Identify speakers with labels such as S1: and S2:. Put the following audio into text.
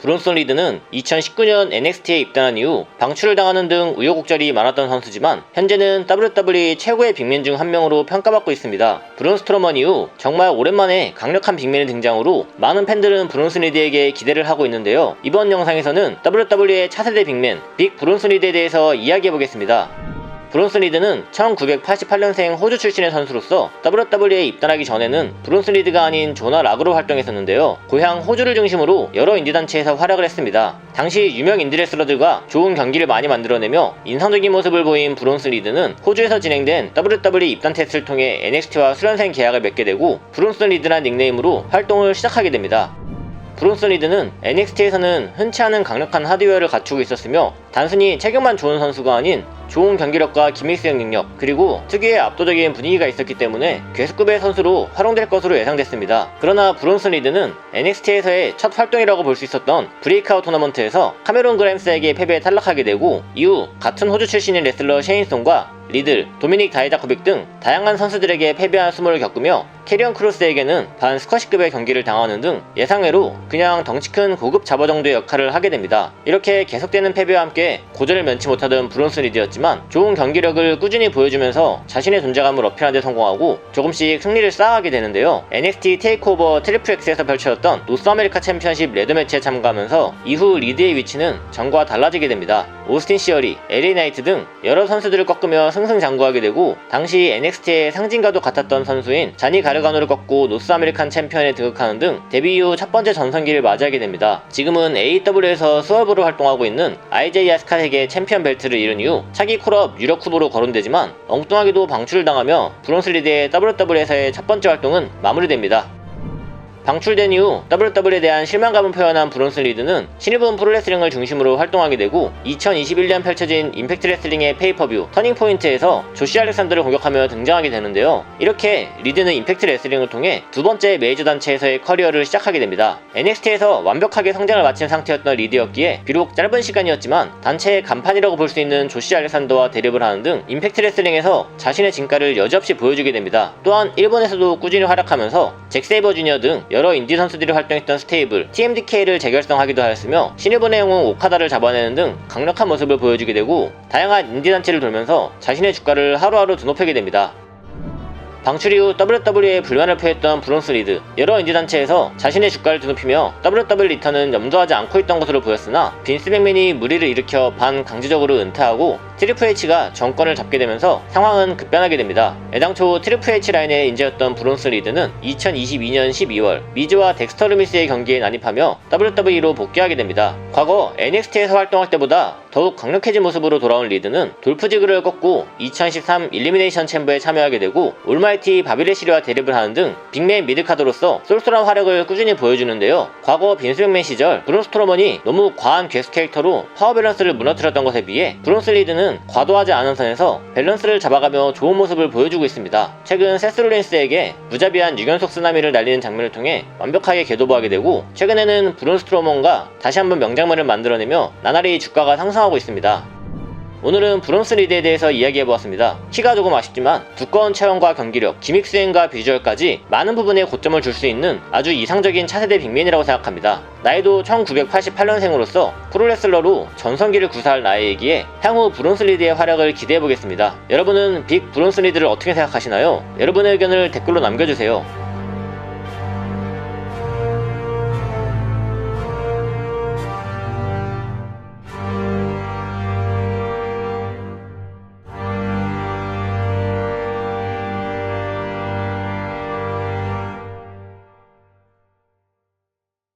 S1: 브론슨 리드는 2019년 NXT에 입단한 이후 방출을 당하는 등 우여곡절이 많았던 선수지만 현재는 WWE 최고의 빅맨 중 한 명으로 평가받고 있습니다. 브론 스트로먼 이후 정말 오랜만에 강력한 빅맨의 등장으로 많은 팬들은 브론슨 리드에게 기대를 하고 있는데요. 이번 영상에서는 WWE의 차세대 빅맨 빅 브론슨 리드에 대해서 이야기해보겠습니다. 브론슨 리드는 1988년생 호주 출신의 선수로서 WWE에 입단하기 전에는 브론슨 리드가 아닌 조나 락으로 활동했었는데요. 고향 호주를 중심으로 여러 인디단체에서 활약을 했습니다. 당시 유명 인디 레슬러들과 좋은 경기를 많이 만들어내며 인상적인 모습을 보인 브론슨 리드는 호주에서 진행된 WWE 입단 테스트를 통해 NXT와 수련생 계약을 맺게 되고 브론슨 리드란 닉네임으로 활동을 시작하게 됩니다. 브론슨 리드는 NXT에서는 흔치 않은 강력한 하드웨어를 갖추고 있었으며 단순히 체격만 좋은 선수가 아닌 좋은 경기력과 기믹스형 능력 그리고 특유의 압도적인 분위기가 있었기 때문에 괴수급의 선수로 활용될 것으로 예상됐습니다. 그러나 브론슨 리드는 NXT에서의 첫 활동이라고 볼 수 있었던 브레이크아웃 토너먼트에서 카메론 그램스에게 패배에 탈락하게 되고 이후 같은 호주 출신인 레슬러 셰인송과 리들, 도미닉 다이자코빅 등 다양한 선수들에게 패배한 수모를 겪으며 캐리언 크로스에게는 반 스쿼시급의 경기를 당하는 등 예상외로 그냥 덩치 큰 고급 잡어 정도의 역할을 하게 됩니다. 이렇게 계속되는 패배와 함께 고전을 면치 못하던 브론슨 리드였지만 좋은 경기력을 꾸준히 보여주면서 자신의 존재감을 어필하는 데 성공하고 조금씩 승리를 쌓아가게 되는데요. NXT 테이크오버 트리플 X에서 펼쳐졌던 노스 아메리카 챔피언십 레드매치에 참가하면서 이후 리드의 위치는 전과 달라지게 됩니다. 오스틴 시어리, LA 나이트 등 여러 선수들을 꺾으며 승승장구하게 되고 당시 NXT의 상징과도 같았던 선수인 자니 가르가노를 꺾고 노스 아메리칸 챔피언에 등극하는 등 데뷔 이후 첫 번째 전성기를 맞이하게 됩니다. 지금은 AEW에서 스월브로 활동하고 있는 IJ 아스카에게 챔피언 벨트를 잃은 이후 차기 콜업 유력 후보로 거론되지만 엉뚱하게도 방출을 당하며 브론슨 리드의 WWE에서의 첫 번째 활동은 마무리됩니다. 방출된 이후 WWE에 대한 실망감을 표현한 브론슨 리드는 신입은 프로레슬링을 중심으로 활동하게 되고 2021년 펼쳐진 임팩트 레슬링의 페이퍼뷰 터닝포인트에서 조시 알렉산더를 공격하며 등장하게 되는데요. 이렇게 리드는 임팩트 레슬링을 통해 두 번째 메이저 단체에서의 커리어를 시작하게 됩니다. NXT에서 완벽하게 성장을 마친 상태였던 리드였기에 비록 짧은 시간이었지만 단체의 간판이라고 볼 수 있는 조시 알렉산더와 대립을 하는 등 임팩트 레슬링에서 자신의 진가를 여지없이 보여주게 됩니다. 또한 일본에서도 꾸준히 활약하면서 잭 세이버 주니어 등 여러 인디 선수들이 활동했던 스테이블 TMDK를 재결성하기도 하였으며 신일본의 영웅 오카다를 잡아내는 등 강력한 모습을 보여주게 되고 다양한 인디 단체를 돌면서 자신의 주가를 하루하루 드높이게 됩니다. 방출 이후 WWE에 불만을 표했던 브론슨 리드, 여러 인디단체에서 자신의 주가를 드높이며 WWE 리턴은 염두하지 않고 있던 것으로 보였으나 빈스 맥맨이 무리를 일으켜 반강제적으로 은퇴하고 트리플 H가 정권을 잡게 되면서 상황은 급변하게 됩니다. 애당초 트리플 H 라인의 인재였던 브론슨 리드는 2022년 12월 미즈와 덱스터 루미스의 경기에 난입하며 WWE로 복귀하게 됩니다. 과거 NXT에서 활동할 때보다 더욱 강력해진 모습으로 돌아온 리드는 돌프 지그를 꺾고 2013 일리미네이션 챔버에 참여하게 되고 올마이티 바비레시리와 대립을 하는 등 빅맨 미드카드로서 쏠쏠한 활약을 꾸준히 보여주는데요. 과거 빈스 맥맨 시절 브론 스트로먼이 너무 과한 괴수 캐릭터로 파워 밸런스를 무너뜨렸던 것에 비해 브론슨 리드는 과도하지 않은 선에서 밸런스를 잡아가며 좋은 모습을 보여주고 있습니다. 최근 세스 롤린스에게 무자비한 6연속 쓰나미를 날리는 장면을 통해 완벽하게 궤도보하게 되고 최근에는 브론 스트로먼과 다시 한번 명장면을 만들어내며 나날이 주가가 상승하고 있습니다. 오늘은 브론슨 리드에 대해서 이야기해보았습니다. 키가 조금 아쉽지만 두꺼운 체형과 경기력, 기믹 수행과 비주얼까지 많은 부분에 고점을 줄 수 있는 아주 이상적인 차세대 빅맨이라고 생각합니다. 나이도 1988년생으로서 프로레슬러로 전성기를 구사할 나이이기에 향후 브론슨 리드의 활약을 기대해보겠습니다. 여러분은 빅 브론슨 리드를 어떻게 생각하시나요? 여러분의 의견을 댓글로 남겨주세요.